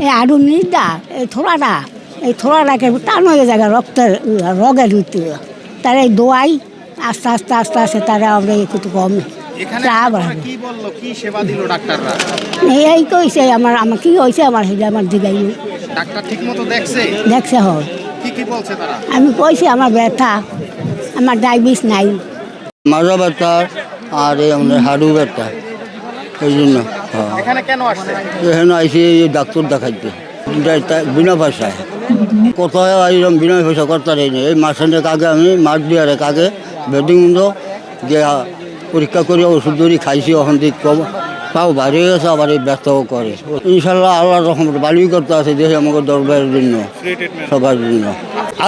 এই আরো নিদা এই থোড়াটাকে টান হয়ে যায় রক্তের রগের ভিতরে তার এই দোয়াই আস্তে আস্তে আস্তে আস্তে তারা আমরা একটু কম কি বললো, কি সেবা দিল ডাক্তাররা? এই কইছে আমার কি হয়েছে আমার হেলে আমার দিগাই ডাক্তার ঠিক মতো দেখছে হয় কি বলছে তারা? আমি কইছি আমার ব্যথা, আমার ডায়াবেটিস নাই, মাজা ব্যথা আর এই আমাদের হাড়ু ব্যথা, এই জন্য এখানে কেন আসছে? এখানে আইসি ডাক্তার দেখাইতে বিনা পয়সায়। কোথায় আইলাম বিনা পয়সা করতে নেই। এই মাসখানেক আগে আমি মাস দিয়ারেক আগে বেডিং গিয়ে পরীক্ষা করে ওষুধ ধরি খাইছি, ওখান থেকে কম পাও বাড়িয়ে গেছে, আবার এই ব্যথাও করে। ইনশাল্লাহ আল্লাহ রকম ভালোই করতে আছে দেখে আমাকে দরবারের জন্য, সবার জন্য।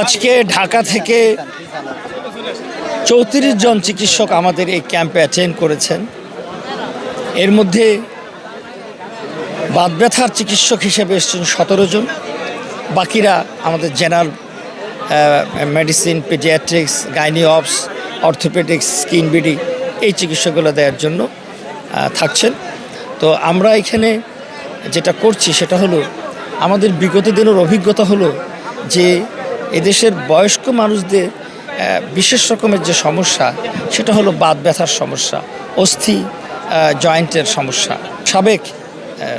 আজকে ঢাকা থেকে 34 জন চিকিৎসক আমাদের এই ক্যাম্পে অ্যাটেন্ড করেছেন। এর মধ্যে বাত ব্যথার চিকিৎসক হিসেবে এসেছেন 17 জন, বাকিরা আমাদের general medicine, paediatrics, gynae obs, orthopaedics, skin VD এই চিকিৎসকগুলো দেওয়ার জন্য থাকছেন। তো আমরা এখানে যেটা করছি সেটা হলো আমাদের বিগত দিনের অভিজ্ঞতা হলো যে এদেশের বয়স্ক মানুষদের বিশেষ রকমের যে সমস্যা সেটা হলো বাত ব্যথার সমস্যা, অস্থি জয়েন্টের সমস্যা। সাবেক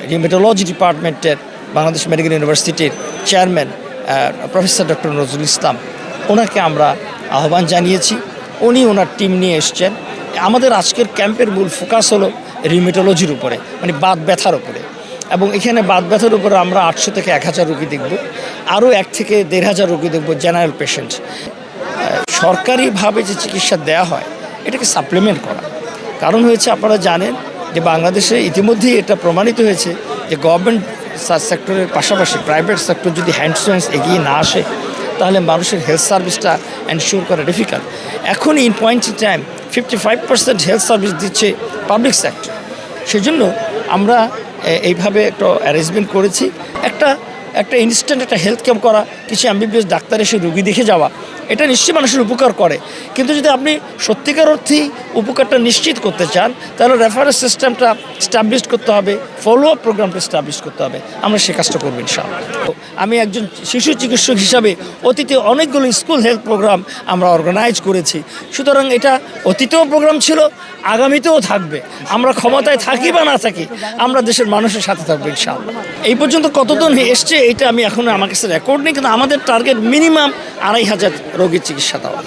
রিউমেটোলজি ডিপার্টমেন্টের বাংলাদেশ মেডিকেল ইউনিভার্সিটির chairman professor doctor Nazrul Islam, ওনাকে আমরা আহ্বান জানিয়েছি, উনি ওনার টিম নিয়ে এসছেন। আমাদের আজকের ক্যাম্পের মূল ফোকাস হলো রিউমেটোলজির উপরে, মানে বাত ব্যথার উপরে, এবং এখানে বাত ব্যথার উপরে আমরা 800 থেকে 1000 রোগী দেখব, আরও 1 থেকে 1500 রোগী দেখব জেনারেল পেশেন্ট। সরকারিভাবে যে চিকিৎসা দেওয়া হয় এটাকে সাপ্লিমেন্ট করা, কারণ হয়েছে আপনারা জানেন যে বাংলাদেশে ইতিমধ্যেই এটা প্রমাণিত হয়েছে যে গভর্নমেন্ট সেক্টরের পাশাপাশি প্রাইভেট সেক্টর যদি হ্যান্ড টু হ্যান্ড এগিয়ে না আসে তাহলে মানুষের হেলথ সার্ভিসটা এনশিওর করা ডিফিকাল্ট। এখন in point in time 55% health service দিচ্ছে পাবলিক সেক্টর। সেজন্য আমরা এইভাবে একটা অ্যারেঞ্জমেন্ট করেছি, একটা ইনস্ট্যান্ট একটা হেলথ ক্যাম্প করা, কিছু এমবিবিএস ডাক্তার এসে রুগী দেখে যাওয়া, এটা নিশ্চয়ই মানুষের উপকার করে। কিন্তু যদি আপনি সত্যিকার অর্থেই উপকারটা নিশ্চিত করতে চান তাহলে রেফারেন্স সিস্টেমটা স্টাবলিশ করতে হবে, ফলো আপ প্রোগ্রামটা স্টাবলিশ করতে হবে। আমরা সে কাজটা করবো ইনশাআল্লাহ। আমি একজন শিশু চিকিৎসক হিসাবে অতীতে অনেকগুলো স্কুল হেলথ প্রোগ্রাম আমরা অর্গানাইজ করেছি, সুতরাং এটা অতীতেও প্রোগ্রাম ছিল, আগামীতেও থাকবে। আমরা ক্ষমতায় থাকি বা না থাকি আমরা দেশের মানুষের সাথে থাকবো ইনশাআল্লাহ। এই পর্যন্ত কতজন এসছে এটা আমি এখন আমার কাছে রেকর্ড নেই, কিন্তু আমাদের টার্গেট মিনিমাম 2500 রোগীর চিকিৎসা দেওয়া।